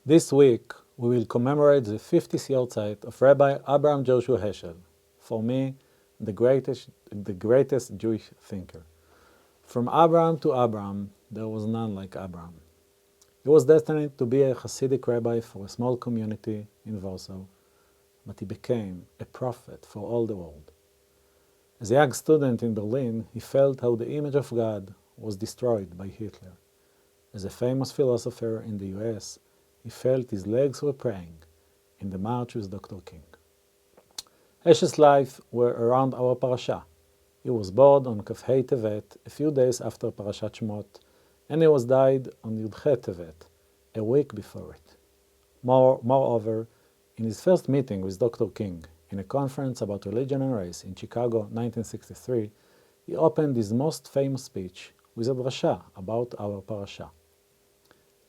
This week, we will commemorate the 50th yahrzeit of Rabbi Abraham Joshua Heschel, for me, the greatest Jewish thinker. From Abraham to Abraham, there was none like Abraham. He was destined to be a Hasidic rabbi for a small community in Warsaw, but he became a prophet for all the world. As a young student in Berlin, he felt how the image of God was destroyed by Hitler. As a famous philosopher in the US, he felt his legs were praying in the march with Dr. King. Heschel's life were around our Parashat. He was born on Kaf-Hei Tevet, a few days after Parashat Shemot, and he was died on Yud-Chet Tevet, a week before it. Moreover, in his first meeting with Dr. King, in a conference about religion and race in Chicago, 1963, he opened his most famous speech with a drasha about our Parashat.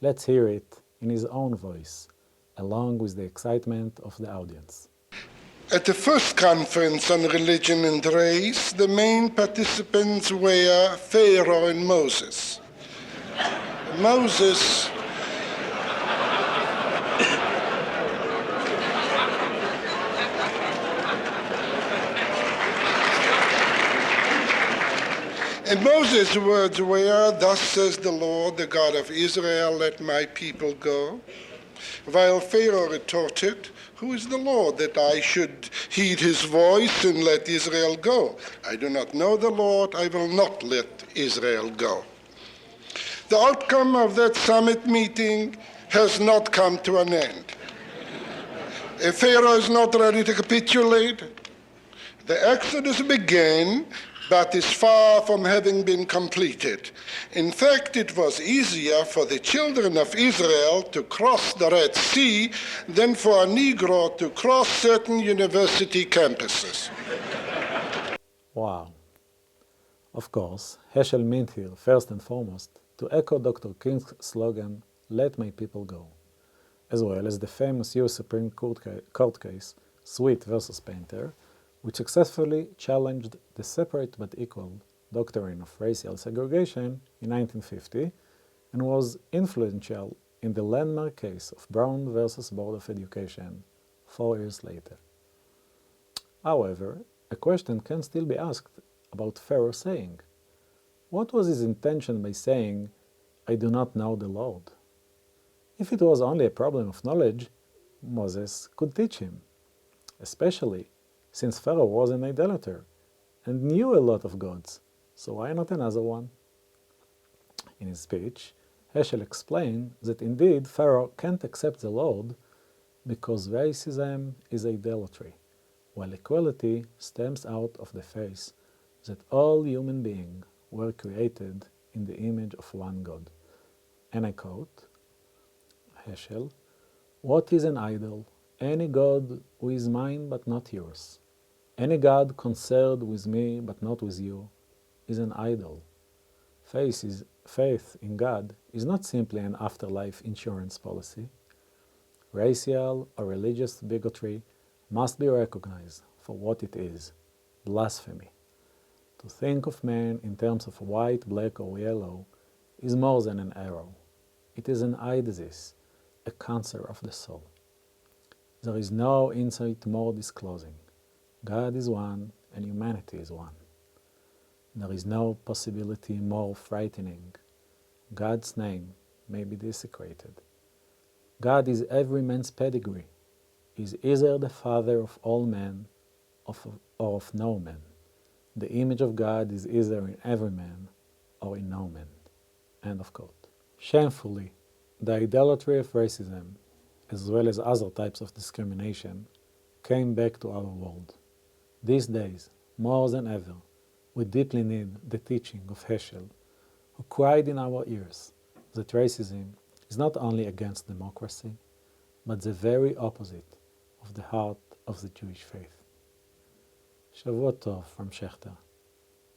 Let's hear it in his own voice, along with the excitement of the audience. At the first conference on religion and race, the main participants were Pharaoh and Moses. Moses And Moses' words were, "Thus says the Lord, the God of Israel, let my people go." While Pharaoh retorted, "Who is the Lord that I should heed his voice and let Israel go? I do not know the Lord, I will not let Israel go." The outcome of that summit meeting has not come to an end. Pharaoh is not ready to capitulate. The Exodus began, but is far from having been completed. In fact, it was easier for the children of Israel to cross the Red Sea than for a Negro to cross certain university campuses. Wow. Of course, Heschel meant here, first and foremost, to echo Dr. King's slogan, "Let my people go," as well as the famous US Supreme Court case, Sweet versus Painter, which successfully challenged the separate but equal doctrine of racial segregation in 1950 and was influential in the landmark case of Brown versus Board of Education 4 years later. However, a question can still be asked about Pharaoh's saying. What was his intention by saying, "I do not know the Lord"? If it was only a problem of knowledge, Moses could teach him, especially since Pharaoh was an idolater and knew a lot of gods, so why not another one? In his speech, Heschel explained that indeed Pharaoh can't accept the Lord because racism is idolatry, while equality stems out of the faith that all human beings were created in the image of one God. And I quote, Heschel, "What is an idol? Any God who is mine but not yours. Any God concerned with me but not with you is an idol. Faith in God is not simply an afterlife insurance policy. Racial or religious bigotry must be recognized for what it is, blasphemy. To think of man in terms of white, black, or yellow is more than an error. It is an eye disease, a cancer of the soul. There is no insight more disclosing. God is one and humanity is one. There is no possibility more frightening. God's name may be desecrated. God is every man's pedigree. He is either the father of all men or of no man. The image of God is either in every man or in no man." End of quote. Shamefully, the idolatry of racism, as well as other types of discrimination, came back to our world. These days, more than ever, we deeply need the teaching of Heschel, who cried in our ears that racism is not only against democracy, but the very opposite of the heart of the Jewish faith. Shavua Tov from Schechter.